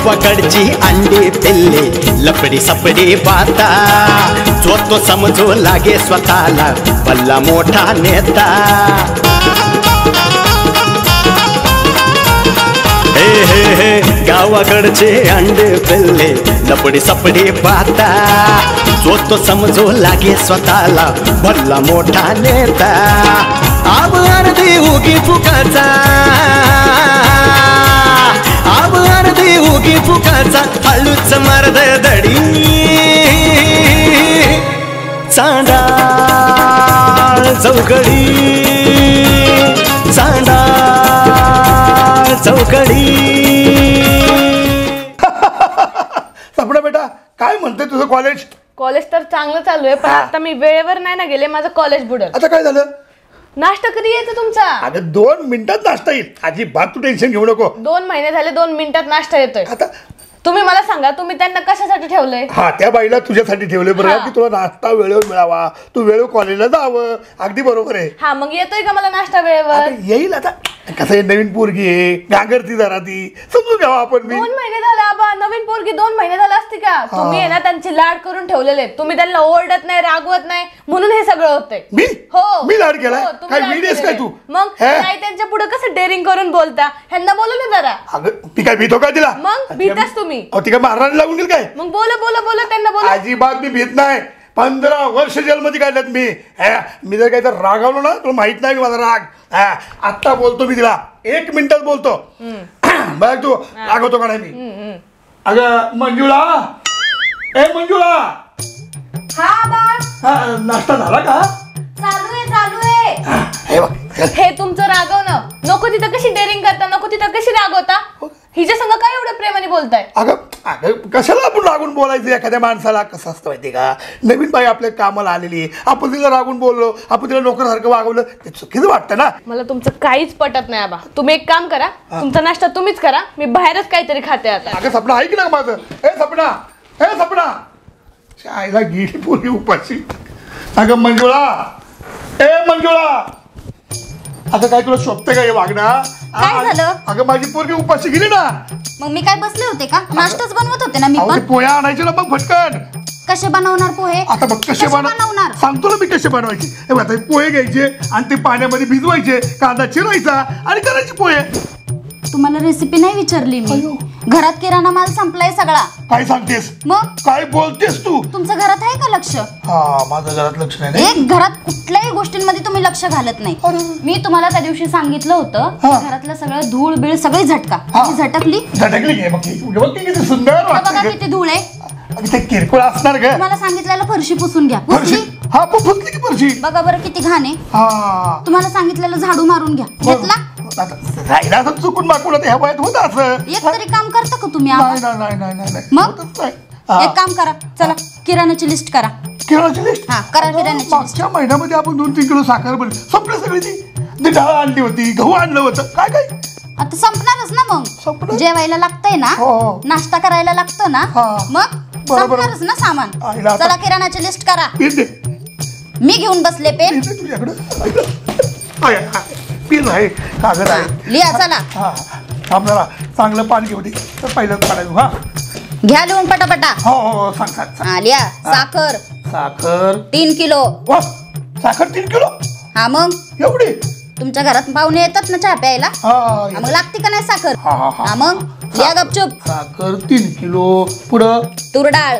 गावाकडची अंडी पिल्ली लपडी सपडी बाता जो तो समजू लागे स्वतःला भला मोठा नेता हे हे हे गावाकडचे अंडे पिल्ले लपडी सपडी बाता जो तो समजू लागे स्वतःला भला मोठा नेता आब अर्धी उगी फुकाचा आब अर्धी उगी फुकाचा हळूच मर्द दडी चांडाळ चौकडी चांडाळ चौकडी सपना बेटा काय म्हणते तुझं कॉलेज कॉलेज तर चांगलं चालू आहे पण आता मी वेळेवर नाही ना गेले माझं कॉलेज बुडल आता काय झालं नाश्ता कधी येतो तुमचा अगं 2 मिनिटात नाश्ता येईल अजिबात तू टेन्शन घेऊ नको 2 महिने झाले 2 मिनिटात नाश्ता येतोय आता तुम्ही मला सांगा तुम्ही त्यांना कशासाठी ठेवलंय हा त्या बाईला तुझ्यासाठी ठेवले बरं की तुला नाश्ता वेळेवर मिळावा तू वेळेवर कॉलेजला जावं अगदी बरोबर आहे हा मग येतोय का मला नाश्ता वेळेवर येईल आता कसं आहे नवीन पोरगी आहे गांगरती जरा ती समजून घ्यावा आपण 2 महिने झाले आबा नवीन पोरगी 2 महिने झाले असते का तुम्ही आहे ना त्यांची लाड करून ठेवलेले तुम्ही त्यांना ओरडत नाही रागवत नाही म्हणून हे सगळं होतंय मी हो मी लाड केला हो, तुम्ही काय लाड वीडियोस काय केलेले. तू मग काय त्यांच्या पुढे कसं डेअरिंग करून बोलता ह्यांना बोला ना जरा अगं ती काय भीतो का तिला मग भीताच तुम्ही ती काय मारणारी लागून गेल काय मग बोला बोला बोला त्यांना बोला अजिबात मी भीत नाही 15 वर्ष जेलमध्ये काढल्यात मी मी जर काही तर रागावलो ना तुला माहित नाही माझा राग आत्ता बोलतो मी तिला 1 मिनिटात बोलतो बघ तू रागवतो का नाही मी अगं मंजुळा ए मंजुळा हा बा नाश्ता झाला का चालू आहे हे तुमचं रागवणं नको तिथं कशी डेअरिंग करता नको तिथं कशी रागवता हिच्या संग काय एवढं प्रेमाने बोलताय अगं कशाला आपण रागून बोलायचं एखाद्या माणसाला कसं असतं माहिती का नवीन बाई आपल्या कामाला आलेली आपण तिला रागून बोललो आपण तिला नोकरसारखं वागवलं ते चुकीचं वाटतं ना मला तुमचं काहीच पटत नाही आबा तुम्ही एक काम करा तुमचा नाश्ता तुम्हीच करा मी बाहेरच काहीतरी खाते आता अगं सपना ऐक ना माझं ए सपना आईला गेली पोरगी उपाशी अगं मंजुळा ए मंजुळा आता काय तुला शोभते का हे वागणं काय झालं? अगं माझी पोरगी उपाशी गेली ना मग मी काय बसले होते का नाश्ताच बनवत होते ना मी अहो, पण ते पोह्या आणायचे ना मग फटकन कसे बनवणार पोहे आता बघ कसे बनवणार सांगतो ना मी कसे बनवायचे हे बघ, आता पोहे घ्यायचे आणि ते पाण्यामध्ये भिजवायचे कांदा चिरायचा आणि करायचे पोहे तुम्हाला रेसिपी नाही विचारली मी घरात किराणा माल संपलाय सगळा काय सांगतेस मग काय बोलतेस तू तुमचं घरात आहे का लक्ष हा माझं घरात लक्ष नाही एक घरात कुठल्याही गोष्टींमध्ये तुम्ही लक्ष घालत नाही मी तुम्हाला त्या दिवशी सांगितलं होतं घरातलं सगळं धूळ बीळ सगळी झटका झटकली घे मग किती सुंदर बघा किती धूळ आहे ते किरकोळ असणार ग तुम्हाला सांगितलेलं फरशी पुसून घ्या पुसली हा पुसली की फरशी बघा बरं किती घाण आहे हा तुम्हाला सांगितलेलं झाडू मारून घ्या घेतला राहिला असं चुकून मागून ह्या वयात होत असं एक तरी काम करता का तुम्ही नाही मग एक काम करा चला किराणाची लिस्ट करा किराणाची लिस्ट हा करा किराणाची लिस्ट मागच्या महिन्यामध्ये आपण 2-3 किलो साखर बनली संपली सगळी ती डाळ आणली होती गहू आणलं होतं काय आता संपणारच ना मग जेवायला लागतंय ना नाश्ता करायला लागतो ना मग संपणारच ना सामान चला किराणाची लिस्ट करा मी घेऊन बसले पेन पेन आहे कागद आहे लिहा चला आपल्याला चांगलं पाणी घेऊ दे तर पहिलं काढायचं हा घ्या लिहून पटापटा हो सांग लिहा साखर 3 किलो साखर 3 किलो हा मग एवढी तुमच्या घरात पाहुणे येतात ना चहा प्यायला मग लागते का नाही साखर हा मग लिहा गपचूप साखर 3 किलो पुढं तूर डाळ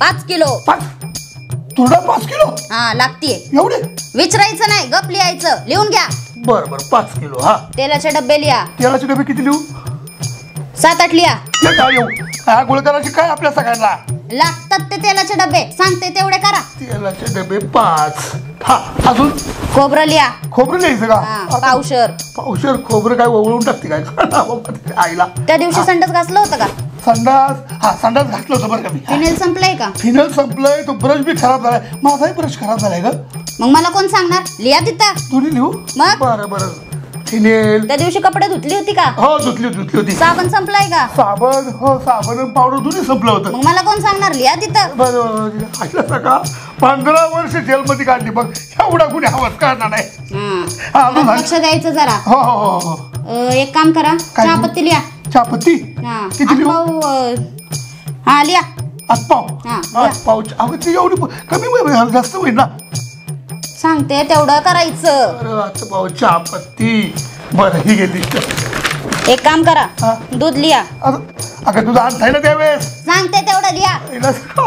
5 किलो तुरडा 5 किलो हा लागतीये एवढे विचारायचं नाही गप लिहायचं लिहून घ्या बरं 5 किलो हा तेलाचे डब्बे लिहा तेलाचे डबे किती लिहू 7-8 लिहा काय गोळ करायचे काय आपल्या सगळ्यांना लागतात ते तेलाचे डबे सांगते तेवढे करा तेलाचे डबे 5 हा अजून खोबरं लिहा खोबरं लिहायचं का पावशर खोबरं काय ओवळून टाकते काय आईला त्या दिवशी संडास घासलं होतं का संडास घातलं होतं बरं का मी फिनेल संपलंय का फिनेल संपलंय तो ब्रश बी खराब झालाय माझाही ब्रश खराब झालाय ग मग मला कोण सांगणार लिहा तिथं तुम्ही लिहू मग बरं फिनेल त्या दिवशी कपडे धुतली होती का हो धुतली होती साबण संपलाय का साबण पावडर दोन्ही संपलं होतं मग मला कोण सांगणार लिहा तिथं बरं का 15 वर्ष जेलमध्ये काढली बघ एवढा कुणी आवाज काढणार नाही लक्ष द्यायचं जरा हो एक काम करा चहापत्ती लिहा चहापत्ती हा किती लिहू? आत्पाव, हा लिहा. आत्पाव हा, आत्पाव अगं ती एवढी कमी होईल, जास्त होईल ना. सांगते तेवढं करायचं. अरे आत्पाव चहापत्ती बरं ही घेतली. एक काम करा, हा. दूध लिहा. अगं दूध आणताय ना त्यावेळेस. सांगते तेवढं लिहा.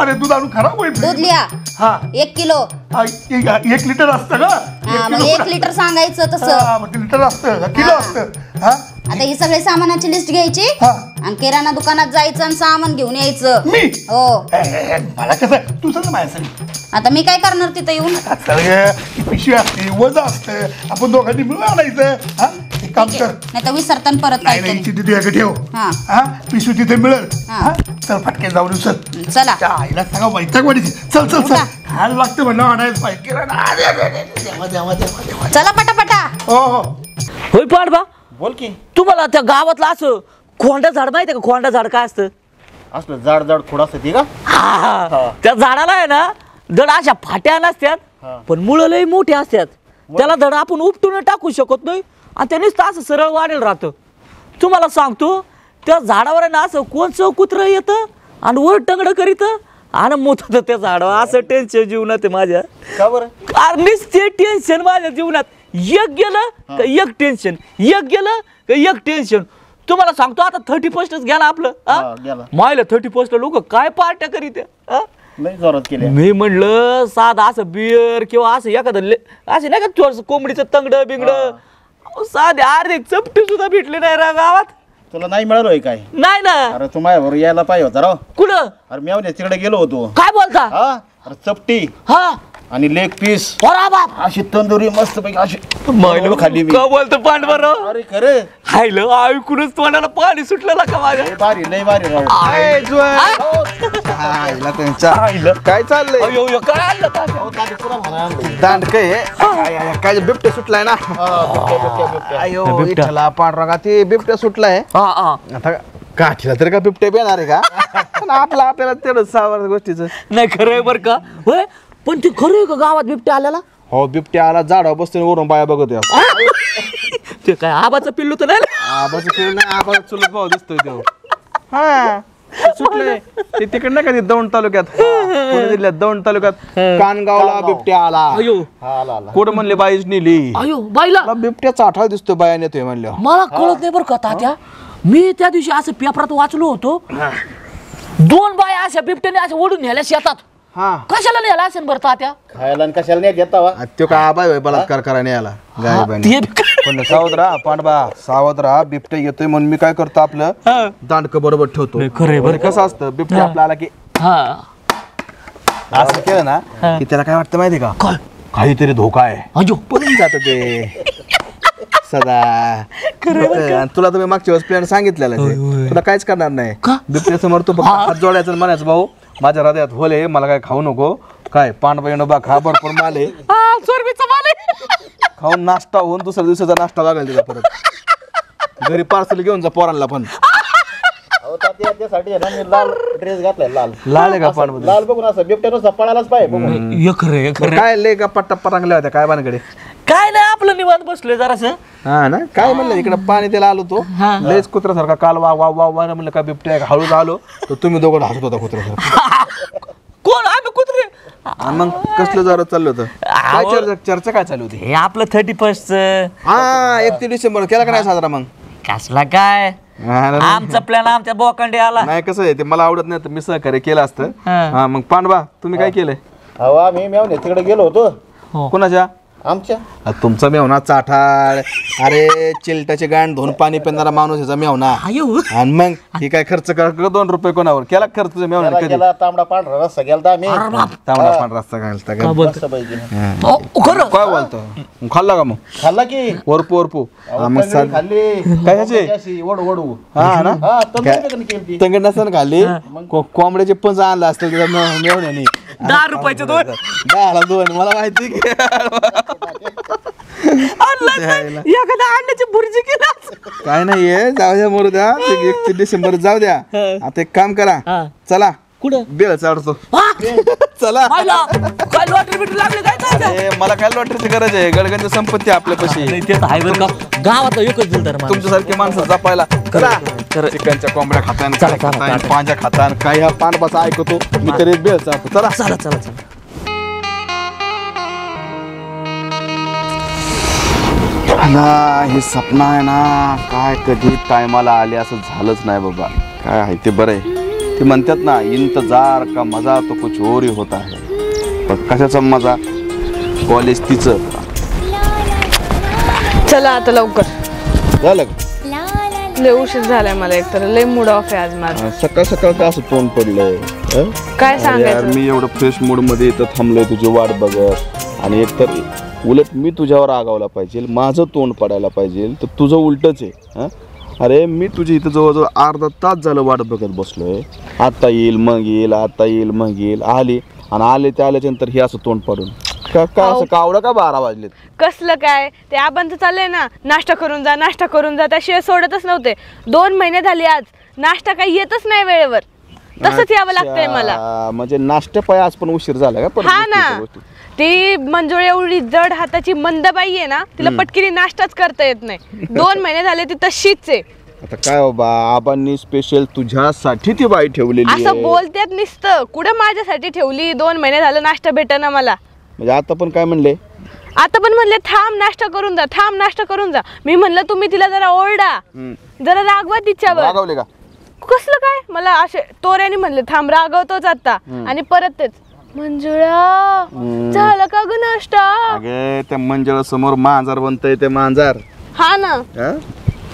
अरे दूध आणून खराब होईल. दूध लिहा हा 1 किलो. 1 लिटर असतं का? हा मग 1 लिटर सांगायचं तसं. लिटर असतं किलो हा. असतं. हा आता ही सगळी सामानाची लिस्ट घ्यायची हा. आणि किराणा दुकानात जायचं आणि सामान घेऊन यायचं. मी हो. मला कसं तू सांग माझ्या सगळी आता मी काय करणार तिथं येऊन? पिशवी असते वज असतं, आपण दोघांनी मिळून आणायचं. हा एक काम कर, नाही तर विसरताना परत नाही काय नाही तिथे तुझ्याकडे ठेव. हा. हा पिशवी तिथे मिळेल. हा. हा चल फटके जाऊन येऊ. चल चला. त्या आईला सांगा वैताग वाढीची. चल चल चल उठा. खायला लागतं म्हणलं आणायला पाहिजे. देवा देवा देवा देवा. चला पटापटा. हो हो होय पाडबा, बोल की. तुम्हाला त्या गावातलं असं खोंडा झाड माहिती आहे का? खोंडा झाड काय असतं? असलं जाड जाड खोड असतं ती का? हा. त्या झाडाला आहे ना धड अशा फाट्या नसतात, पण मुळं लय मोठे असतात. त्याला धड आपण उपटून टाकू शकत नाही आणि त्यानेच असं सरळ वाढेल राहतं. तुम्हाला सांगतो त्या झाडावर आहे ना असं कोणचं कुत्रं येतं आणि वर टंगडं करीतं आणि मोठं त्या झाडावर. असं टेन्शन जीवनात आहे माझ्या. का बरं? कारण ते टेन्शन माझ्या जीवनात. एक गेलं का एक टेन्शन, एक गेलं का एक टेन्शन. तुम्हाला सांगतो आता 31st गेला आपलं. हा, गेला. मायला 31st लोक काय पार्ट्या करीत आहे, हा? नाही जोरात केले. मी म्हणलं साधं असं बियर किंवा असं एखादं असं नाही का थोडस कोंबडीचं तंगड बिंगड साधे अर्धे चपटी सुद्धा भेटले नाही रा गावात. तुला नाही मिळालोय काय? नाही ना. अरे तू माझ्याबरोबर यायला पाहिजे होता राव. कुठं? अरे मी तिकडे गेलो होतो. काय बोलता? हा अरे चपटी हा आणि लेग पीस अरे बाप, अशी तंदुरी मस्त पैकी अशी मायला खाल्ली मी. का बोलतो पांडवराव? अरे खरं हायलं ऐकूनच तोंडाला पाणी सुटलं का माझ्या. लय भारी लय भारी राव. काय चाललंय? अयो अयो, काय आणलं का? दांड काय बिबट्या सुटलाय ना. अयो बिबट्या. इथला पांढरा ते बिबट्या सुटलाय. हा हा. आता काठीला तरी का बिबट्या येणार आहे का? पण आपल्याला तेवढं सावर गोष्टीचं. नाही खरं आहे बरं का. होय पण ते खरं आहे का गावात बिबट्या आल्याला? हो बिबट्या आला झाडावर बसतो वरून बाया बघत आहे. ते काय आबाचं पिल्लू तर नाही? आबाचं खेळ नाही, आबाचा चुलत भाऊ दिसतोय तो. हा सुटले ते तिकडे नाही का ते दौंड तालुक्यात, पुणे जिल्ह्यात दौंड तालुक्यात कानगावला बिबट्या आला. अयो कुठं म्हणले बाईच नेली. अयो बाईला बिबट्याचा आठवडा दिसतोय बाया नेतोय म्हणल्या. मला कळत नाही बरं का तात्या. मी त्या दिवशी असं पेपरात वाचलो होतो, 2 बाया अशा बिबट्याने अशा ओढून न्यायला शेतात. हा कशाला न्यायला असेल बरं तात्या? खायला आणि कशाला नाही देता वा. तो काय आबाय होय बलात्कार करायला याला गायबाने. ते पण सावध राहा पांडवा, सावध राहा. बिबट्या येतोय म्हणून मी काय करतो आपलं दांडकं बरोबर ठेवतो. खरंय बरं. कसं असतं बिबट्या आपला आला की हा असं केलं ना की त्याला काय वाटतं माहिती का? काय? काहीतरी धोका आहे, अयो पळून जात ते सदा. आणि तुला तुम्ही मागच्या वेळेस प्लॅन सांगितलेला ते तुला काहीच करणार नाही. का? बिबट्या समोर तू फक्त हात जोडायचं आणि म्हणायचं भाऊ माझ्या हृदयात होले, मला काय खाऊ नको. काय पांडवा येणं बा खा भरपूर माले चोरबीचा माल आहे. खाऊन नाश्ता होऊन दुसऱ्या दिवसाचा नाश्ता बघायला तिला परत घरी पार्सल घेऊन जा पोरांना पण. अहो तात्या, त्यासाठी आहे ना मी लाल ड्रेस घातलाय. लाल लाल आहे का पांडवा? लाल बघून असं बिबट्यानुसार पळायलाच पाहिजे बघून. हे खरं आहे, खरं आहे. काय लय गप्पा टप्पा रंगल्या होत्या काय बानकडे? काय नाही आपलं निवांत बसलोय जरासं. हा ना काय म्हणलं इकडे पाणी त्याला आलो तो लयच कुत्र्यासारखा काल वा वा वा वा म्हणलं का बिबट्या हळूच आलो तर तुम्ही दोघं हसत होता कुत्र्यासारखा. कोण आम्ही कुत्रे? आणि मग कसलं जरा चाललं होतं काय चर्चा काय चालू होती? हे आपलं 31st. हा 31 डिसेंबर केला का नाही साजरा मग? कसला काय आमचा प्लॅन आमच्या बोकांडे आला. नाही कसं आहे ते मला आवडत नाही तर मी सहकार्य केलं असतं. हा मग पांडवा तुम्ही काय केलंय? अहो आम्ही मेवणे तिकडे गेलो होतो. कोणाच्या? आमच्या. तुमचा मेवना चाठाळ. अरे चिलटाचे गाण धुवून पाणी पिणारा माणूस ह्याचा मेवना. अयो आणि मग ही काय खर्च कर 2 रुपये कोणावर केला खर्च मेवना त्याला कधी? गेला तांबडा पांढरा रस्ता गेलता आम्ही. तांबडा पांढरा रस्ता घालता का? मस्त पैकी. खरं काय बोलतो खाल्ला का मग? खाल्ला की वरपू वरपू अहो, मग तंगडी खाल्ली. काय ह्याचे? अशी ओढू ओढू. हा ना हा तंगडी केली. तंगड नसताना खाल्ली कोंबड्याचे पंच आणला असतं तिला मेवण्याने 10 रुपयाचे 2 10ला 2 मला माहिती की एखाद्या अंड्याची भुर्जी केला. काय नाहीये जाऊ द्या मरू द्या 31 डिसेंबर जाऊ द्या. आता एक काम करा चला कुठं? बेळ चढतो चला. काय लॉटरी बिटरी लागली काय? मला काय लॉटरीची गरज आहे? गडगंज संपत्ती आपल्यापाशी. ते आहे बरं का. गावातला एकच दिलदार माणूस. तुमच्यासारखे माणसं जपायला चला. खरं. चिकनच्या कोंबड्या खातान, चला, काय चला, खातान, चला. पांजा खातान, काय ह्या पानबाचा ऐकतो मी तरी बेल चालतो. चला चला चला चला. हे सपन आहे ना, काय कधी टायमाला आले असं झालंच नाही बाबा. काय आहे ते बरं आहे. ते म्हणतात ना, इंतजार का मजा तो कुछ और ही होता है. पण कशाचा मजा? कॉलेज तिचं चला आता लवकर, झालं. लय उशीर झालाय मला, एकतर लय मूड ऑफ आहे आज माझं. सकाळ सकाळ का असं तोंड पडलंय? काय यार सांगायचं. मी एवढं फ्रेश मूड मध्ये इथं थांबलोय तुझी वाट बघत, आणि एकतर उलट मी तुझ्यावर रागावला पाहिजे, माझं तोंड पडायला पाहिजे, तर तुझं उलटच आहे. हं? अरे मी तुझी इथं जवळजवळ अर्धा तास झालं वाट बघत बसलोय. आता येईल मग येईल, आता येईल मग येईल. आली आणि आले ते आल्याच्यानंतर हे असं तोंड पडून का असं कावडं का 12 वाजलेत? कसलं काय ते आबांचं चाललंय ना, नाश्ता करून जा नाश्ता करून जा, त्याशिवाय सोडतच नव्हते. 2 महिने झाले आज नाश्ता काही येतच नाही वेळेवर. तसंच यावं लागतंय मला. अच्छा, म्हणजे नाश्ते पाय आज पण उशीर झाला का? परत हा गोष्टीच्या ना, गोष्टी. ती मंजुळ एवढी जड हाताची मंदबाई आहे ना, तिला पटकीने नाश्ताच करता येत नाही. 2 महिने झाले ती तशीच आहे. आता काय बाबा, आबांनी स्पेशल तुझ्यासाठी ती बाई ठेवलेली असं आहे. बोलतेत नुसतं, कुठं माझ्यासाठी ठेवली? 2 महिने झालं नाश्ता भेटेना मला. म्हणजे आता पण काय म्हणले? आता पण म्हणले थांब नाश्ता करून जा, थांब नाश्ता करून जा. मी म्हणलं तुम्ही तिला जरा ओरडा, जरा रागवा तिच्यावर. रागावले का? कसलं काय, मला असे तोऱ्याने म्हणले थांब, रागवतोच आता. आणि परत तेच, मंजुळा झालं का ग नाश्ता? अगे त्या मंजुळा समोर मांजार बनतय ते मांजार. हा ना,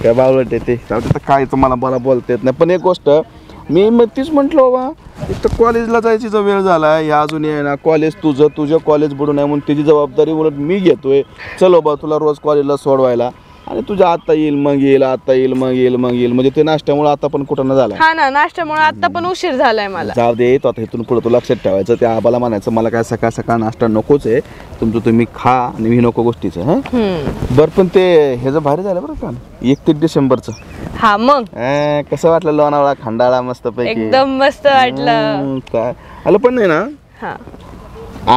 काय बावळट आहे ते. तर काय मला बोलता येत नाही. पण एक गोष्ट मी मग तीच म्हटलं बाबा, एक तर कॉलेजला जायची जो वेळ झाला या अजून आहे ना, कॉलेज तुझं कॉलेज बुडून आहे म्हणून त्याची जबाबदारी उलट मी घेतोय. चलो बा तुला रोज कॉलेजला सोडवायला, आणि तुझ्या आता येईल मग येईल, आता येईल मग येईल मग येईल, म्हणजे ते नाश्त्यामुळे आता पण कुठं न झाला. हा ना, नाश्त्यामुळे आता पण उशीर झालाय मला. जाऊ दे, तो आता इथून पुढे तू लक्षात ठेवायचं. त्या आबाला म्हणायचं मला काय सकाळ सकाळ नाश्ता नकोच आहे, तुमचं तुम्ही खा आणि मी नको गोष्टीचं. हा बरं, पण ते ह्याचं भारी झालं बरं का 31 डिसेंबरचं. हा मग कसं वाटलं? लोणावळा खंडाळा मस्त पैकी एकदम मस्त वाटलं. काय आलं पण नाही ना हा,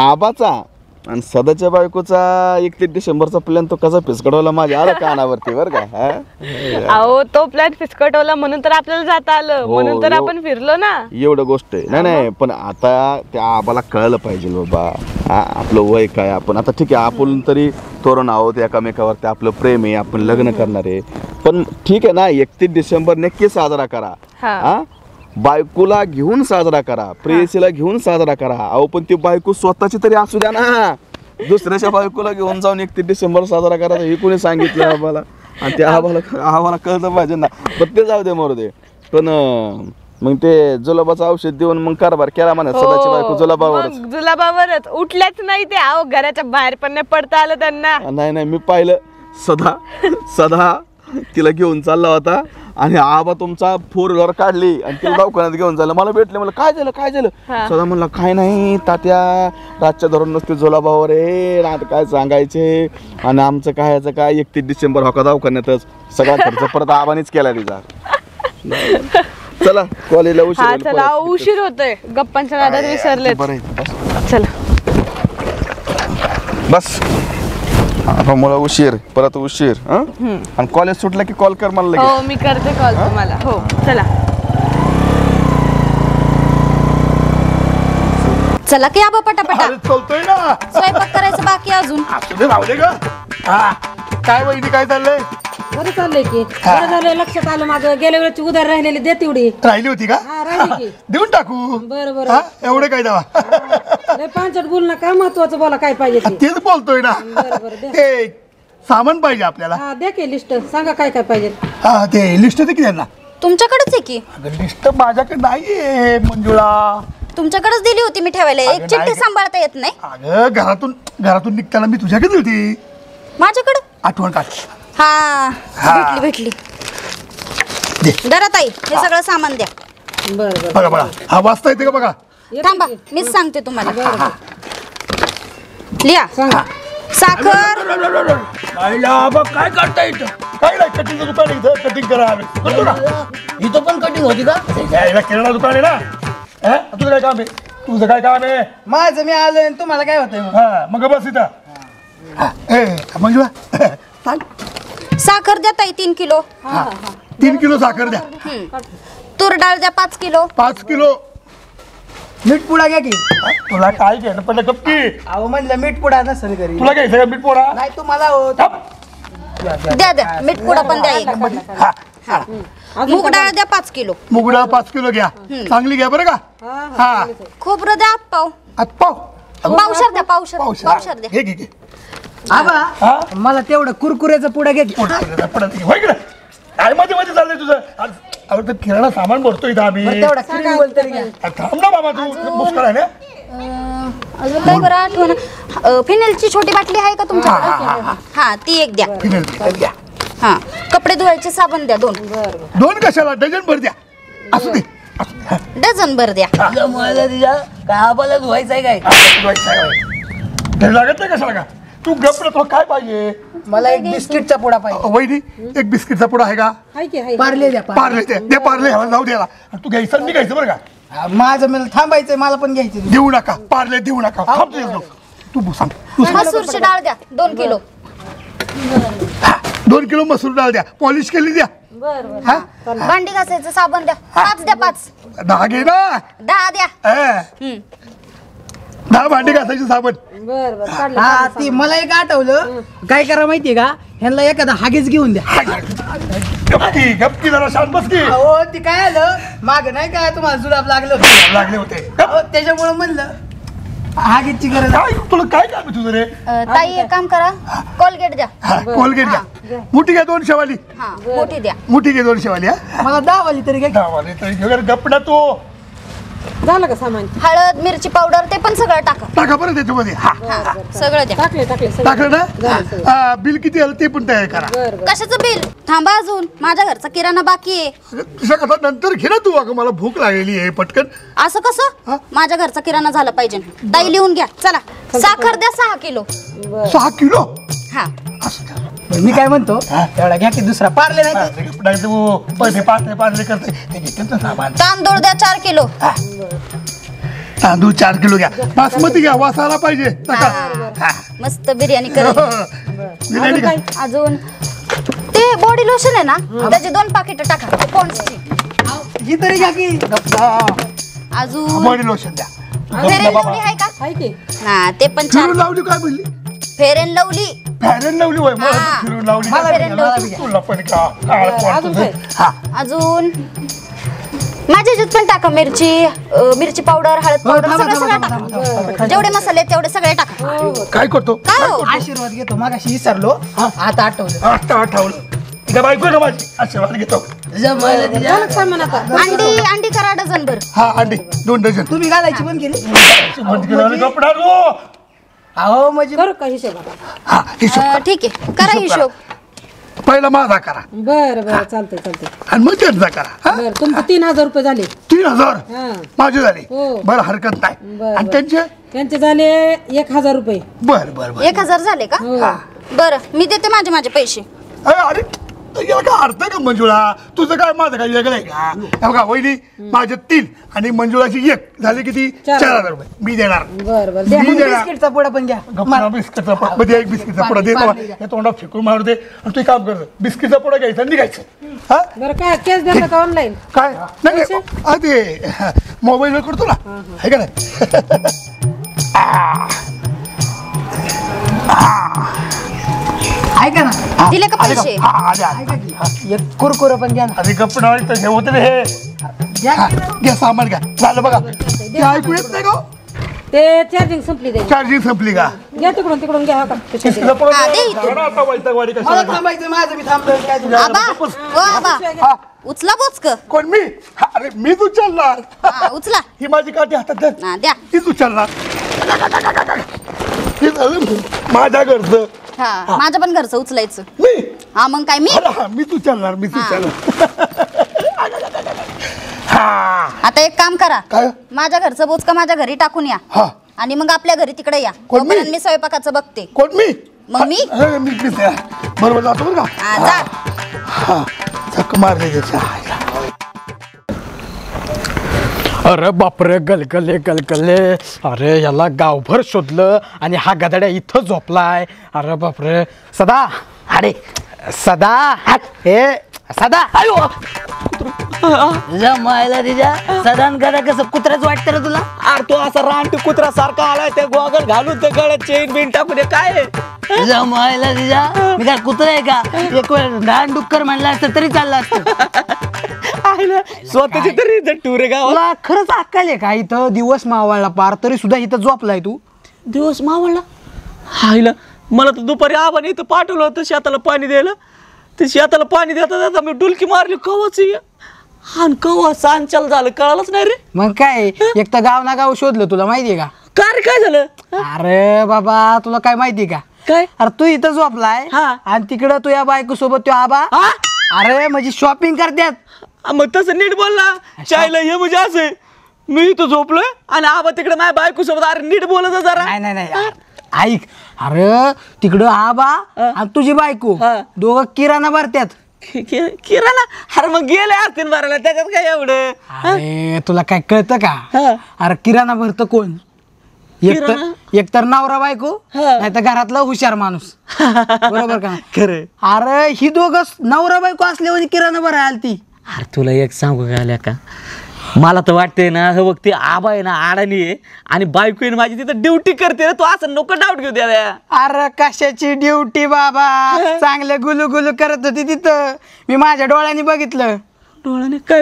आबाचा आणि सदाच्या बायकोचा 31 डिसेंबरचा प्लॅन तो कसा फिसकडवला माझ्या आला कानावरती बरं का. अहो तो प्लॅन फिसकटवला म्हणून तर आपल्याला जाता आलं, म्हणून तर आपण फिरलो ना. एवढं गोष्ट आहे. नाही पण आता त्या आबाला कळलं पाहिजे बाबा, आपलं वय काय. आपण आता ठीक आहे, आपण तरी तोरण आहोत एकामेकावरती, आपलं प्रेम आहे, आपण लग्न करणार आहे. पण ठीक आहे ना, 31 डिसेंबर नक्की साजरा करा. हा, बायकोला घेऊन साजरा करा, प्रेयसीला घेऊन साजरा करा. अहो पण ती बायको स्वतःची तरी असू द्या ना. दुसऱ्याच्या बायकोला घेऊन जाऊन 31 डिसेंबर साजरा करायचा हे कोणी सांगितलं आम्हाला? आणि ते आम्हाला कळलं पाहिजे ना. पण ते जाऊ दे मरू दे. पण मग ते जुलाबाचं औषध देऊन मग कारभार केला म्हणा. सदाची बायको जुलाबावरच उठल्याच नाही ते. अहो घराच्या बाहेर पण नाही पडता आलं त्यांना. नाही मी पाहिलं, सदा तिला घेऊन चालला होता आणि आबा तुमचा 4 व्हीलर काढली आणि तिला दवाखान्यात घेऊन चाललं. मला भेटले, मला काय झालं सदा म्हणला काय नाही तात्या, रातच्या धरून नसते जुलाबावर आहे रात, काय सांगायचे. आणि आमचं काय 31 डिसेंबर होका दवाखान्यातच सगळा खर्च परत आबानीच केला तिचा. चला कॉलेजला उशीर होतोय, गप्पांच्या नादात विसरले. चला बस, मला उशीर परत उशीर. आणि कॉलेज सुटलं की कॉल कर मला लगेच. हो मी करते कॉल तुम्हाला. हो चला चला की आबा पटापटा, चलतोय ना, स्वयंपाक करायचं बाकी अजून. असू दे, राहू दे का. काय वहिनी काय चाललंय? बरं चाललंय की, बरं झालं लक्षात आलं माझं. गेल्या वेळेची उधार राहिलेली दे तेवढी. राहिली होती का? हा राहिली की. देऊन टाकू. बरं एवढे काय दावा. लय पांचट बोल ना, काय महत्वाचं बोला काय पाहिजे ते. तेच बोलतोय ना. बरं दे. ते सामान पाहिजे आपल्याला. हा द्या की लिस्ट, सांगा काय काय पाहिजे. हा ते लिस्ट दे की त्यांना. तुमच्याकडेच आहे की? लिस्ट माझ्याकडे नाहीये मंजुळा. तुमच्याकडेच दिली होती मी ठेवायला. एक चिठ्ठी सांभाळता येत नाही? अगं घरातून निघताना मी तुझ्याकडे होती. माझ्याकडे आठवण काढ. हा भेटली. दरा ताई, हे सगळं सामान द्या. बरं बघा हा वाचता येते का बघा. थांबा मीच सांगते तुम्हाला. लिहा. साखर. काय काढता इथं? काय नाही, कटिंगचं दुकान आहे इथं, कटिंग करा करतो ना. इथं पण कटिंग होती का? किराणा दुकान आहे ना. तुझं काय काम आहे? तुझं काय काम आहे? माझं मी आलोय, तुम्हाला काय होतंय? मग बस इथं. मंजुळा सांग. साखर द्या ताई 3 किलो. 3 किलो साखर द्या. तूर डाळ द्या 5 किलो. 5 किलो. मीठ पुडा घ्या की. तुला काय घ्यायचं पण गप्पी. अहो म्हणलं मीठ पुडा नसेल घरी. तुला घ्यायचं का मीठ पोडा? नाही तुम्हाला हो. द्या मीठ पुडा पण द्या एक. मूग डाळ द्या 5 किलो. मूग डाळ 5 किलो घ्या. चांगली घ्या बरं का. हा. खोबरं द्या पाव. पाव. पावशर द्या पावशर द्या. घे. आबा मला तेवढं कुरकुऱ्याचा पुडा घ्या की. काय मध्ये चाललंय तुझं? अरे तर किराणा सामान भरतो इथं आम्ही. तेवढा क्रीम बोल तरी घ्या. थांब ना बाबा तू मुस्कळ आहे ना. अजून काय बरं आठवण. फिनेलची छोटी बाटली आहे का तुमच्याकडे? हा ती एक द्या. फिनेल द्या. हा कपडे धुवायचे साबण द्या 2. 2 कशाला? डझन भर द्या. असू दे. डझन भर द्या. मला तिच्या काय आबाला धुवायचंय काय? लागत नाही कशाला का? तू गप्प तुला काय पाहिजे? मला एक बिस्किटचा पुडा पाहिजे. वहिनी एक बिस्किटचा पुडा आहे का? पार्ले द्या. पार्ले द्या. पार्ले ह्याला जाऊ द्याला. तू घ्यायचं नाही घ्यायचं बरं का? माझं मला थांबायचंय मला पण घ्यायचं. देऊ नका पार्ले देऊ नका. थांबतो तू सांग. मसूरची डाळ द्या 2 किलो. 2 किलो मसूर डाळ द्या. पॉलिश केली द्या. भांडी घासायचं साबण द्या 5 द्या 5. 10 घे ना. 10 द्या. 10 भांडी घासायची साबण. हा ती मला एक आठवलं. काय करा माहितीये का? ह्यांना एखादा हागेच घेऊन द्या. गप्पी जरा शांत बस की. हो ती काय आलं माग नाही काय तुम्हाला जुलाब लागलं होते. त्याच्यामुळे म्हणलं हागेची गरज. तुला काय काम तुझं रे? ताई एक काम करा कोलगेट द्या. कोलगेट द्या. मोठी घ्या 200 वाली. मोठी द्या. मोठी घे 200 वाली. मला 10 वाली तरी घ्या. 10 वाली तरी घे. गप्प ना तू. झालं का सामान? हळद मिरची पावडर ते पण सगळं टाका बरं त्याच्यामध्ये. सगळं द्या. टाकले टाकलं ना. बिल किती आलं ते पण तयार करा. कशाचं बिल? थांबा अजून माझ्या घरचा किराणा बाकी आहे. तुझ्या कथा नंतर घे ना तू. अगं मला भूक लागलेली आहे पटकन. असं कसं? माझ्या घरचा किराणा झाला पाहिजे. ताई लिहून घ्या. चला साखर द्या 6 किलो. 6 किलो. हा मी काय म्हणतो तेवढा घ्या की दुसरा पार्ले नाही. पार्ले करते. तांदूळ द्या 4 किलो. तांदूळ 4 किलो घ्या. बासमती घ्या. वासाला पाहिजे. मस्त बिर्याणी करा. बिर्याणी घ्या. अजून ते बॉडी लोशन आहे ना त्याचे 2 पाकिट टाका. पॉन्ड्सची. ही तरी घ्या की. अजून बॉडी लोशन द्या. फेअर अँड लवली आहे का? हा ते पण 4. लावली काय म्हणली? Fair and lovely. Fair and lovely होय. फिरून लावली. तुला पण का? अजून माझ्या ह्याच्यात पण टाका. मिरची पावडर हळद पावडर सगळं टाका. जेवढे मसाले आहेत तेवढे सगळे टाका. काय करतो? काय हो? आशीर्वाद घेतो. मागाशी विसरलो आता आठवलं. आठवलं. तिला बायको ना माझी. आशीर्वाद घेतो. अंडी करा डझन भर. हा अंडी 2 डझन. तुम्ही घालायची बंद केली. बंद केलं कपडा. अहो म्हणजे करू का हिशोब आता? हा हिशोब ठीक आहे करा हिशोब. पहिला माझा करा बरं चालतंय. आणि मग त्यांचा करा. बरं तुमचे 3000 रुपये झाले. 3000 माझे झाले. हो. बरं हरकत नाही. आणि त्यांचे झाले 1000 रुपये. बरं 1000 झाले का? बरं मी देते माझे पैसे. अरे याला काय अर्थ का मंजुळा? तुझं काय माझं काय वेगळं आहे का? बघा वहिनी माझे 3 आणि मंजुळाची 1 झाले किती? 4000 रुपये मी देणार. बरं मी देणार. बिस्किटचा पुडा पण घ्या. बिस्किटचा पुडा मध्ये एक बिस्किटचा पुडा देतो. हे तोंडात फेकून मारू दे. आणि तू काम कर. बिस्किटचा पुडा घ्यायचा आणि निघायचं. हा बरं काय कॅश देता का ऑनलाईन? काय नाही ते मोबाईलवर करतो ना. आहे का नाही? ऐका ना दिले का पैसे? एक कुरकुर पण घ्या ना. अरे कपडा हे होते ना हे. घ्या सामान घ्या. झालं बघा. ते ऐकू येत नाही का? ते चार्जिंग संपली द्यायची. चार्जिंग संपली का? घ्या तिकडून घ्या का? मला थांबायचं माझं मी थांबलो. काय तुला आबा ओ आबा उचला बोचक. कोण मी? अरे मीच उचलणार. उचला. ही माझी काठी हातात धर. हा द्या. तीच उचलणार. हे झालं माझ्या घरचं. हा माझं पण घरचं उचलायचं. मी हा मग काय मी मीच उचलणार. मीच उचलणार. आता एक काम करा. काय? माझ्या घरचं बोचका माझ्या घरी टाकून या. हा आणि मग आपल्या घरी तिकडे या. कोण मी? मी स्वयंपाकाचं बघते. कोण मी? मग मी? मीच बरोबर जातो बरं का? जा. हा झक मारले त्याच्या. अरे बापरे गलगले. अरे याला गावभर शोधलं आणि हा गदाड्या इथं झोपलाय. अरे बापरे. सदा अरे सदा हे सदा अयो तुझ्या मायला तिच्या सदान करा कसं कुत्राच वाटतं रे तुला? अरे तो असा रानटी कुत्रा सारखा आलाय ते गोगल घालून ते गळ्यात चेन बिन टाकून हे काय आहे? तुझ्या मायला तिच्या मी काय कुत्रा आहे का? एक वेळ डान डुक्कर म्हणलं असतं तरी चाललं असतं. स्वतःची तरी टूर आहे गावाला. तुला खरंच अक्कल आहे का? इथं दिवस मावळला पार तरी सुद्धा इथं झोपलाय तू. दिवस मावळला हायला मला तर दुपारी आबाने इथं पाठवलं होतं शेताला पाणी द्यायला. ते शेताला पाणी देता देता मी डुलकी मारली कवाच हा कवा सांचल झालं कळालंच नाही रे. मग काय एक तर गाव ना गाव शोधलं तुला माहितीये का? का रे काय झालं? अरे बाबा तुला काय माहिती का? काय? अरे तू इथं झोपलाय आणि तिकडं तू या बायको सोबत तो आबा अरे म्हणजे शॉपिंग करतात. मग तसं नीट बोल ना चायला हे म्हणजे असं मी इथं झोपलोय आणि आबा तिकडे माझ्या बायको सोबत अरे नीट बोलत जरा. नाही नाही नाही ऐक अरे तिकडं आबा आणि तुझी बायको दोघं किराणा भरत्यात. किराणा अरे मग गेले आरतीन भरायला त्याच्यात काय एवढं? अरे तुला काय कळतं का? अरे किराणा भरतं कोण? एकतर नवरा बायको नाही तर घरातला हुशार माणूस. बरोबर का? खरं. अरे ही दोघं नवरा बायको असल्यावर किराणा भरायला आलती. अरे तुला एक सांगू का आल्या का मला तर वाटतंय ना हे बघ ते आबा आहे ना आडाणी आहे आणि बायको आहे माझी तिथं ड्युटी करते रे. तू असं नको डाऊट घेऊ द्या. अरे कशाची ड्युटी बाबा चांगलं गुलू गुलू करत होती तिथं मी माझ्या डोळ्यांनी बघितलं. डोळ्याने काय?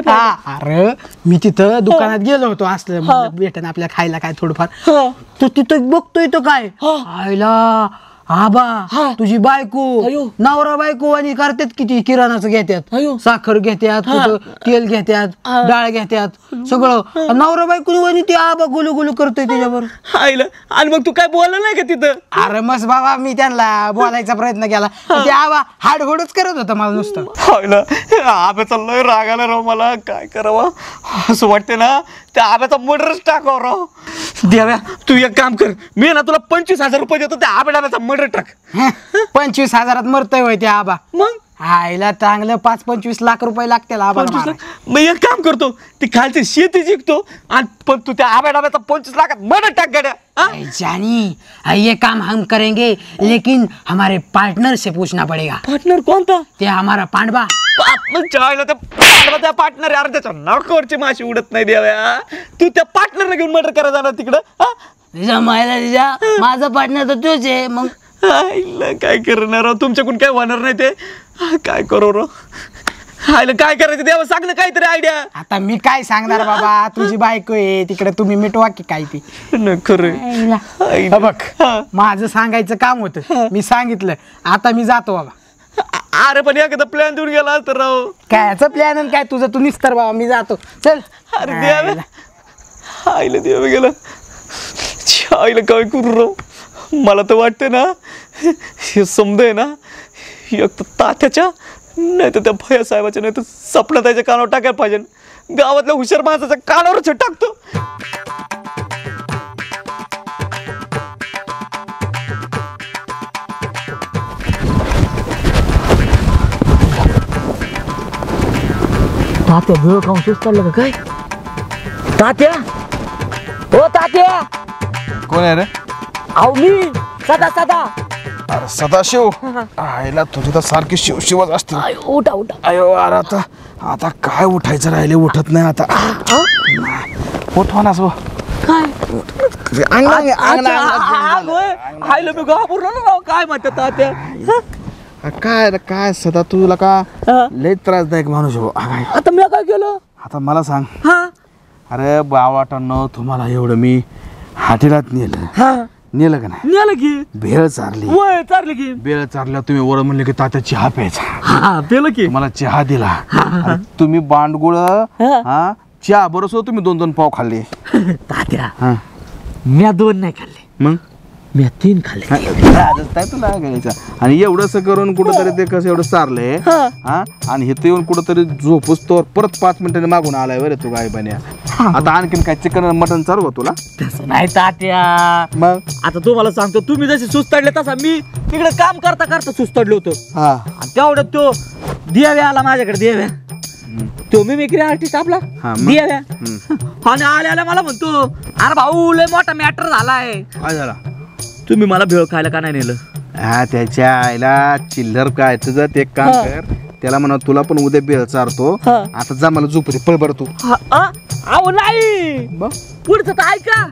अरे मी तिथं दुकानात गेलो होतो असलं भेटन आपल्या खायला काय थोडंफार तो तिथं बघतोय तो काय आयला आबा तुझी बायको नवरा बायको आणि करतात किती किराणाचं घेतात साखर घेतात तेल घेतात डाळ घेतात सगळं नवरा बायको आणि ते आबा गुलू गुलू करतोय त्याच्यावर. आणि मग तू काय बोलला नाही का तिथं? अरे मस्त बाबा मी त्यांना बोलायचा प्रयत्न केला ते आबा हाडहोडच करत होता मला नुसतं. आबा चाललोय रागाला राव मला काय करावं असं वाटते ना त्या आब्याचा मर्डरच टाकाव राव. देव्या तू एक काम कर मी ना तुला 25,000 रुपये देतो त्या आब्याचा मर्डर टाक. 25,000 मरतोय होय ते आबा? मग आईला चांगलं 5-25 लाख रुपये लागतील आबा. मग एक काम करतो ती खालची शेती जिंकतो आणि पण तू त्या आब्या डाब्याचा 25 लाखात मर्डर टाक गाड्या. जानी ये काम हम करेंगे लेकिन हमारे पार्टनर से पूछना पड़ेगा. पार्टनर कोणता? ते हमारा पांडवा. त्या पार्टनर यार त्याच्या नाकावरची माशी उडत नाही द्याव्या. तू त्या पार्टनरला घेऊन मर्डर करायला जाणार तिकडं? तिच्या मायला तिच्या माझा पार्टनर तर तोच आहे. मग काय करणार तुमच्याकडून काय होणार नाही ते काय करू रो काय करायचं देवा सांग ना काहीतरी आयडिया. आता मी काय सांगणार बाबा तुझी बायको आहे तिकडे तुम्ही मिटवा की काय ती. खरं बघ माझं सांगायचं काम होतं मी सांगितलं आता मी जातो बाबा. अरे पण एखादा प्लॅन देऊन गेला तर राव. कायचा प्लॅन काय तुझं तू निस्तर बाबा मी जातो चल. अरे देवा आईला देवा गेला आईला काय करू राव. मला तर वाटतं ना हे समजे ना एक तर तात्याच्या नाही तर त्या भैया साहेबाच्या नाही तर सपना त्याच्या कानावर टाकायला पाहिजे. गावातल्या हुशार माणसाच्या कानावरच टाकतो. तात्या भेळ खाऊन सुस्त चाललं का काय? तात्या ओ तात्या कोण आहे रे? अहो मी सदा सदा. अरे सदाशिव आईला तुझी तर सारखी शिवशिवच असते. उठा उठा. अयो अरे आता आता काय उठायचं राहिले उठत नाही आता. उठवा ना काय काय म्हणतात तात्या? काय काय सदा तुला का लय त्रासदायक माणूस हो. आता मी काय केलं? आता मला सांग अरे बावाटांनो तुम्हाला एवढं मी हाटेलात नेलं का नाही? नेलं की भेळ चारली. चारली की भेळ चारल्या तुम्ही वर म्हणले की तात्या चहा प्यायचा. पेलं की मला चहा दिला. तुम्ही बांडगुळ चहा बरोबर तुम्ही 2-2 पाव खाल्ले. तात्या मी 2 नाही खाल्ले मग मी 3 खाल्ले. काय तुला घ्यायचं आणि एवढंसं करून कुठंतरी ते कसं एवढं सारलंय आणि हे येऊन कुठंतरी झोपूस तर परत 5 मिनिटांनी मागून आलाय बरं तू काय बन्या. आता आणखीन काय चिकन मटन चालू का तुला? तसं नाही तात्या. मग आता तुम्हाला सांगतो तुम्ही जसे सुस्तडले तसा मी तिकडे काम करता करता सुस्तडलो होतो. तेवढं तो देव्या आला माझ्याकडे. देव्या तो मिमिक्री आर्टिस्ट आपला देव्या आणि आल्याला मला म्हणतो अरे भाऊ लय मोठा मॅटर झालाय. काय झाला? तुम्ही मला भेळ खायला का नाही नेलं? हा त्याच्या आईला चिल्लर काय तुझं ते एक काम कर, त्याला म्हणा तुला पण उद्या बेळ चारतो. आता जा मला झोप पळ बरं तू. अहो नाही पुढचं तर ऐका.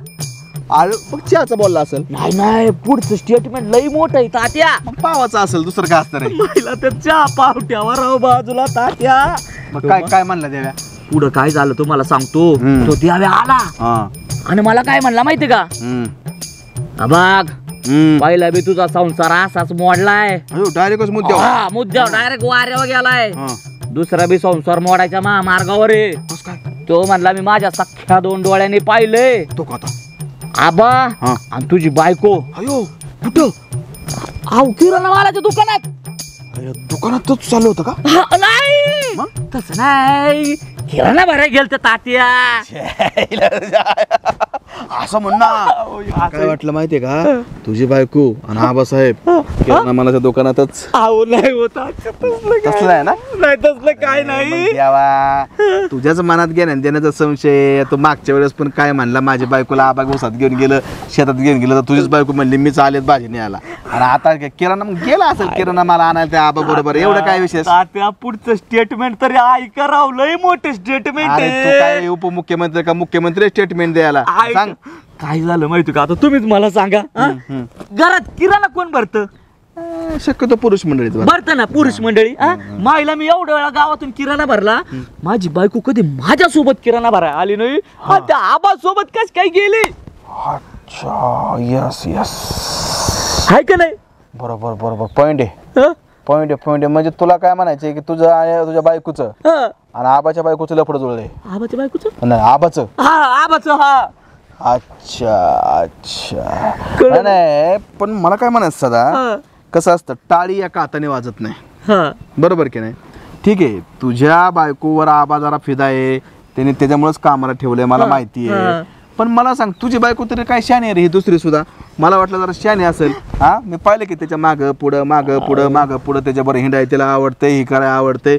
अरे मग चहाचा बोलला असेल. नाही पुढचं स्टेटमेंट लई मोठं आहे तात्या. मग पावाचा असेल दुसरं काय असतं रे. महिला तर चहा पावट्यावर राव बाजूला तात्या. मग काय काय म्हणला देव्या. पुढं काय झालं तुम्हाला सांगतो. तो द्याव्या आला आणि मला काय म्हणला माहिती का, बघ पहिला बी तुझा संसार असाच मोडलाय. डायरेक्ट मुद्द्यावर डायरेक्ट वाऱ्यावर गेलाय. दुसरा बी संसार मोडायच्या महामार्गावर आहे. तो म्हणला मी माझ्या सख्या 2 डोळ्यांनी पाहिलंय. तो का आबा आणि तुझी बायको. अयो कुठं. किराणा मालाच्या दुकानात. दुकानात तूच चालू होतं का. नाही तसं नाही, किराणा भरायला गेलत तात्या. असं म्हण ना. काय वाटलं माहितीये का, तुझी बायको आणि आबासाहेब किराणा मालाच्या दुकानातच. नाही होता तसलं आहे ना. नाही तसलं काय नाही. तुझ्याच मनात घेण्यात देण्याचा संशय. तो मागच्या वेळेस पण काय म्हणला, माझ्या बायकोला आबा गोसात घेऊन गेलं, शेतात घेऊन गेलं, तर तुझीच बायको म्हणली मीच आलेत भाजी न्यायला. आणि आता किराणा मग गेला असेल किराणा मला आणायला त्या आबा बरोबर. एवढं काय विशेष. तात्या पुढचं स्टेटमेंट तरी ऐका राव, लय मोठे स्टेटमेंट अरे तू काय उपमुख्यमंत्री का मुख्यमंत्री स्टेटमेंट द्यायला. सांग काय झालं माहिती का. आता तुम्हीच मला सांगा, घरात किराणा कोण भरतं. शक्यतो पुरुष मंडळी भरतं ना, पुरुष मंडळी. माईला मी एवढ्या वेळा गावातून किराणा भरला, माझी बायको कधी माझ्यासोबत किराणा भरायला आली नाही. त्या आबा सोबत कस काय गेली. अच्छा यस यस आहे का नाही. बरोबर बरोबर पॉइंट आहे. पॉइंट आहे म्हणजे तुला काय म्हणायचंय की तुझं आणि तुझ्या बायकोचं आणि आबाच्या बायकोचं लफड जुळलंय. आबाच्या बायकोचं नाही आबाचं. आबाचं. अच्छा अच्छा नाही पण मला काय म्हणायचं सदा, कसं असतं टाळी एका हाताने वाजत नाही. बरोबर की नाही. ठीक आहे तुझ्या बायकोवर आबा जरा फिदा आहे, त्याने त्याच्यामुळेच कामाला ठेवलंय मला माहिती आहे. पण मला सांग तुझी बायको तरी काय शाने आहे रे. ही दुसरी सुद्धा मला वाटलं जरा शाने असेल. मी पाहिलं की त्याच्या मागं पुढं त्याच्याबरोबर हिंडाय त्याला आवडतंय, ही करायला आवडतंय.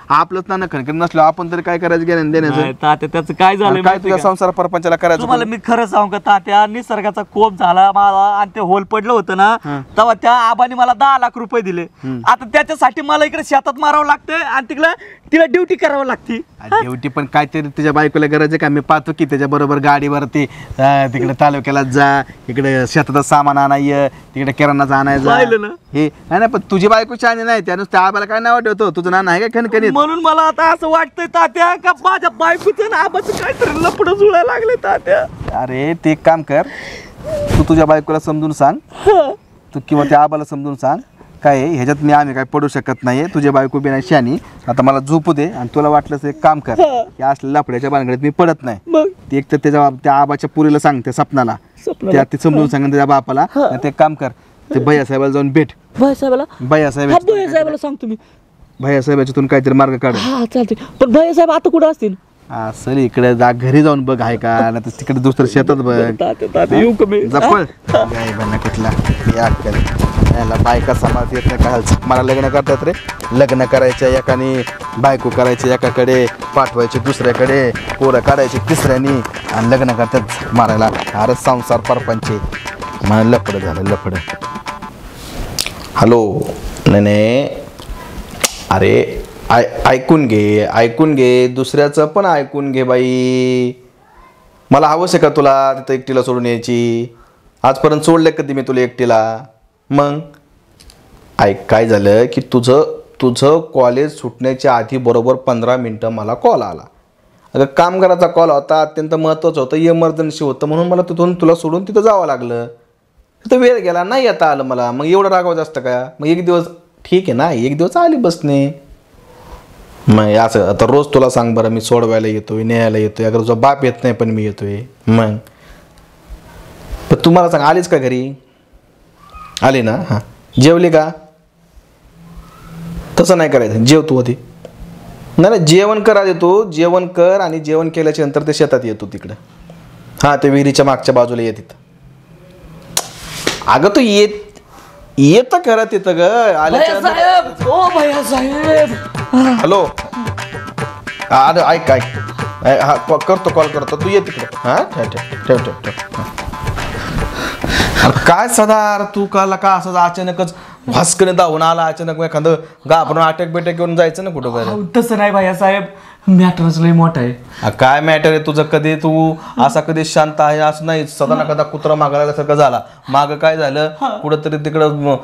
आपलंच ना नखन नसलं आपण तरी काय करायचं घेणं देण्याचं. तात्या त्याचं काय झालं काय तुझ्या संसार परपंचाला करायचं. तुम्हाला मी खरं सांगू का तात्या, निसर्गाचा कोप झाला मला आणि ते होल पडलं होतं ना, तेव्हा त्या आबाने मला 10 लाख रुपये दिले. आता त्याच्यासाठी मला इकडे शेतात मारावं लागतंय आणि तिकडे तिला ड्युटी करावं लागते. ड्युटी पण काहीतरी तुझ्या बायकोला गरज आहे का. मी पाहतो की त्याच्या बरोबर गाडीवरती तिकडे तालुक्याला जा, इकडे शेतात सामान आणाय, तिकडे किराणाचं आणायचं हे नाही. पण तुझी बायको छान नाही, त्यानुसार त्या आबाला काय नाव ठेवतो. तुझं नाव आहे का खणखणीत. म्हणून मला आता असं वाटतंय तात्या का माझ्या बायकोचं ना आबाचं काहीतरी लफडं जुळायला लागले तात्या. अरे ते एक काम कर, तू तुझ्या बायकोला समजून सांग तू किंवा त्या आबाला समजून सांग काय ह्याच्यात आम्ही काय पडू शकत नाहीये. तुझ्या बायको बी नाही शानी. आता मला झोपू दे आणि तुला वाटलं एक काम कर की असल्या लफड्याच्या भानगडीत मी पडत नाही. एक तर त्या आबाच्या पुरीला सांगते सपनाला, त्या ती समजून सांग त्याच्या बापाला. ते एक काम कर, ते भैया साहेबाला जाऊन भेट. भैया साहेबाला सांगतो मी. भैया साहेबाच्यातून काहीतरी मार्ग काढ. चालते. पण भैया साहेब आता कुठं असतील. सर इकडे जा, घरी जाऊन बघ आहे का, नाही तर तिकडे दुसरं शेतात बघ. येऊ कमी जपळ कुठला याला बायका समाज येत नाही का. मला लग्न करतात रे. लग्न करायच्या एकाने, बायको करायची एकाकडे, पाठवायची दुसऱ्याकडे, पोरं काढायची तिसऱ्यानी आणि लग्न करतात मारायला. अरे संसार परपंच मला लफड झालं लफड. हॅलो नाही अरे ऐकून घे दुसऱ्याचं पण ऐकून घे बाई. मला हवंच आहे का तुला तिथं एकटीला सोडून यायची. आजपर्यंत सोडलं कधी मी तुला एकटीला. मग ऐक काय झालं की तुझं कॉलेज सुटण्याच्या आधी बरोबर 15 मिनटं मला कॉल आला. अगं कामगाराचा कॉल होता, अत्यंत महत्त्वाचं होतं, इमर्जन्सी होतं, म्हणून मला तिथून तुला सोडून तिथं जावं लागलं. तिथं वेळ गेला नाही येता आलं मला. मग एवढं रागवायचं असतं का. मग एक दिवस ठीक आहे ना, एक दिवस आली बसने. मग असं आता रोज तुला सांग बरं मी सोडवायला येतोय, न्यायला येतोय. अगर तुझा बाप येत नाही पण मी येतोय. मग पण तू मला सांग आलीच का घरी. आली ना. हां जेवली का. तसं नाही करायचं, जेव तू आधी. नाही जेवण करा देतो, जेवण कर आणि जेवण केल्याच्या नंतर ते शेतात येतो तिकडं. हां ते विहिरीच्या मागच्या बाजूला येत तिथं. अगं तू येत खरं तिथं ग आल्याच्या. हॅलो अरे ऐक हा करतो कॉल करतो, तू ये तिकडे. हां ठेव. काय सदा तू काला का असं अचानकच भास्करने धावून आला अचानक एखादं घाबरून अटॅक बिटॅक घेऊन जायचं ना कुठं काय तसं नाही भाया साहेब मॅटरच लय मोठा आहे. काय मॅटर आहे तुझं कधी तू असा कधी शांत आहे असं नाही सदा ना कदा कुत्रा मागायला सारखं झाला माग काय झालं कुठंतरी तिकडं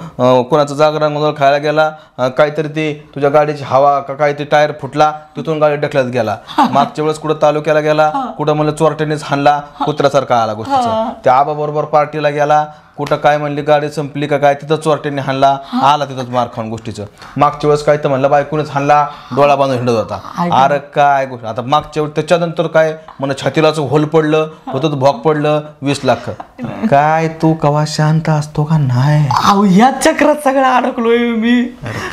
कोणाचं जागरण खायला गेला काहीतरी ते तुझ्या गाडीची हवा का काय ते टायर फुटला तिथून गाडी ढकलत गेला मागच्या वेळेस कुठं तालुक्याला गेला कुठं म्हणलं चोरट्यानेच हाणला कुत्र्यासारखा आला गोष्टीचा त्या आबा बरोबर पार्टीला गेला कुठं काय म्हणली गाडी संपली का काय तिथं चोरट्याने हाणला आला तिथंच मार खाऊन गोष्टीचं मागच्या वेळेस काय तर म्हणलं बायकोनेच हाणला डोळा बांधून हिंडत होता अरे काय गोष्ट आता मागच्या वेळेस त्याच्यानंतर काय म्हणा छातीलाच होल पडलं होतं भोग पडलं 20 लाख काय तू कवा शांत असतो का नाही या चक्रात सगळं अडकलोय मी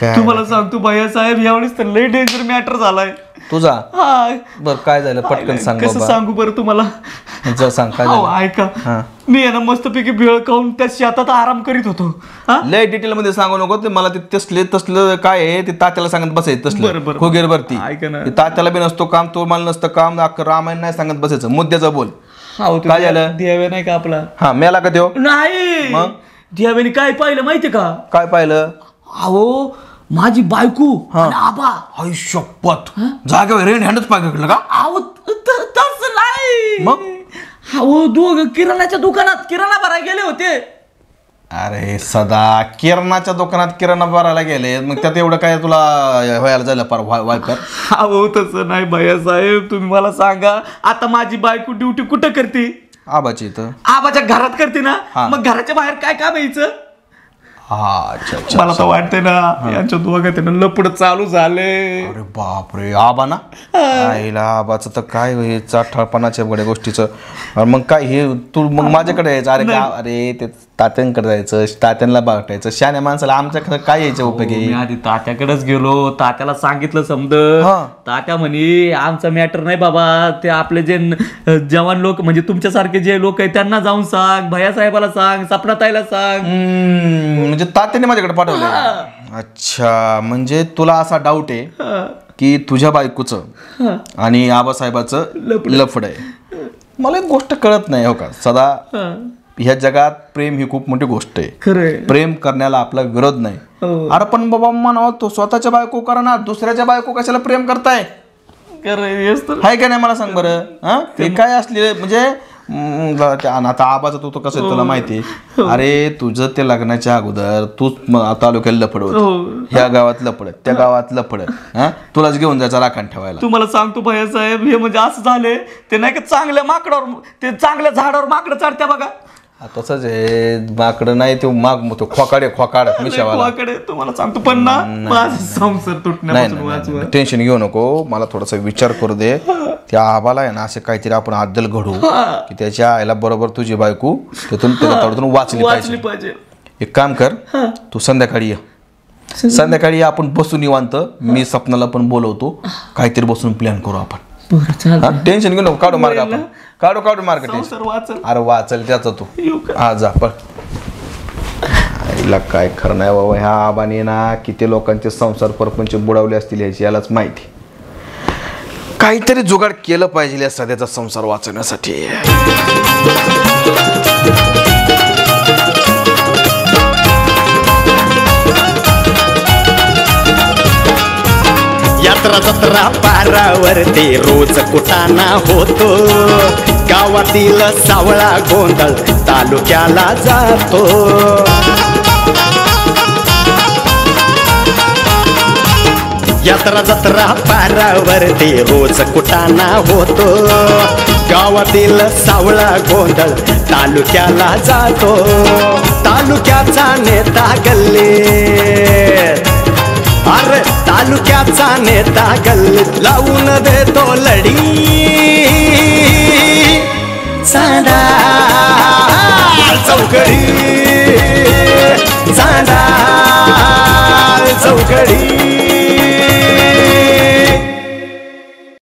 तुम्हाला सांगतो भैया साहेब यावेळेस तर लय डेंजर मॅटर झालाय तुझा बर काय झालं पटकन सांग कसं सांगू बरं तुम्हाला जर सांग काय ऐका मी आहे ना मस्तपैकी भेळ खाऊन त्या शेतात आराम करीत होतो लय डिटेल मध्ये सांगू नको ते मला ते तसलं काय आहे ते तात्याला सांगत बसायचं तसलं खोगेर भरती तात्याला बी नसतो काम तो मला नसतं काम रामायण नाही सांगत बसायचं मुद्द्याचं बोल काय झालं देवे नाही का आपला हा मेला का देव नाही मग देवेने काय पाहिलं माहितीये का काय पाहिलं अहो माझी बायको आबा शपथ जागेवर रेन हँडच पाहिजे का अहो तसं नाही मग अहो दोघं किराणाच्या दुकानात किराणा भरायला गेले होते अरे सदा किराणाच्या दुकानात किराणा भरायला गेले मग त्यात एवढं काय तुला व्हायला झालं पर वायपर अहो तसं नाही भैया साहेब तुम्ही मला सांगा आता माझी बायको ड्युटी कुठं करते आबाची इथं आबाच्या घरात करते ना मग घराच्या बाहेर काय काम यायचं अच्छा मला तर वाटतंय ना यांच्या दोघात लपड चालू झाले अरे बापरे आबा ना आईला आबाचं तर काय हे चाठळपणाच्या बड्या गोष्टीचं मग काय हे तू मग माझ्याकडे यायचं अरे अरे ते तात्यांकडे जायचं तात्यांना बागटायचं शाण्या माणसाला आमच्याकडे काय यायचं उपयोगी मी आधी तात्याकडेच गेलो तात्याला सांगितलं समज तात्या म्हणे आमचा मॅटर नाही बाबा ते आपले जे जवान लोक म्हणजे तुमच्यासारखे जे लोक आहेत त्यांना जाऊन सांग भैया साहेबाला सांग सपनाताईला सांग म्हणजे तात्याने माझ्याकडे पाठवलं अच्छा म्हणजे तुला असा डाऊट आहे की तुझ्या बायकोचं आणि आबासाहेबाचं लफड आहे मला एक गोष्ट कळत नाही हो का सदा ह्या जगात प्रेम ही खूप मोठी गोष्ट आहे प्रेम करण्याला आपला विरोध नाही अरे पण बाबा म्हणावं तो स्वतःच्या बायको करा ना दुसऱ्याच्या बायको कशाला प्रेम करताय हाय का नाही मला सांग बरं ते काय असले म्हणजे आता आबाचं तू कसं तुला माहिती अरे तुझं ते लग्नाच्या अगोदर तूच तालुक्याला लफड होत ह्या गावात लफड त्या गावात लफड तुलाच घेऊन जायचा राखण ठेवायला तुम्हाला सांगतो भैया साहेब हे म्हणजे असं झाले ते नाही का चांगल्या माकडावर ते चांगल्या झाडावर माकडं चढत्या बघा तसंच आहे माकडं नाही ते माग तो खोकाड मिशावाला तुम्हाला सांगतो पण ना माझा संसार तुटण्यापासून टेन्शन घेऊ नको मला थोडासा विचार करू दे त्या आबाला आहे ना असे काहीतरी आपण अद्दल घडू की त्याच्या आईला बरोबर तुझी बायको तिथून त्याच्यातून वाचली पाहिजे एक काम कर तू संध्याकाळी ये संध्याकाळी आपण बसून निवांत मी सपनाला पण बोलवतो काहीतरी बसून प्लॅन करू आपण टेन्शन घेऊ नको काढू मार्ग आपण काढू मार्ग टेन्शन अरे वाचल त्याचा तू हा जा पण आईला काय खरं नाही बाबा ह्या आबाने ना किती लोकांचे संसार परपंच बुडवले असतील याची यालाच माहिती काहीतरी जुगाड केलं पाहिजे या सध्याचा संसार वाचवण्यासाठी यात्रा जत्रा पारावरती रोज कुटाणा होतो गावातील सावळा गोंधळ तालुक्याला जातो यात्रा जत्रा पारावरती रोज कुटाणा होतो गावातील सावळा गोंधळ तालुक्याला जातो तालुक्याचा नेता गल्लीत अरे तालुक्याचा नेता गल्लीत लावून देतो लढी चांदा चौकडी चांदा चौकडी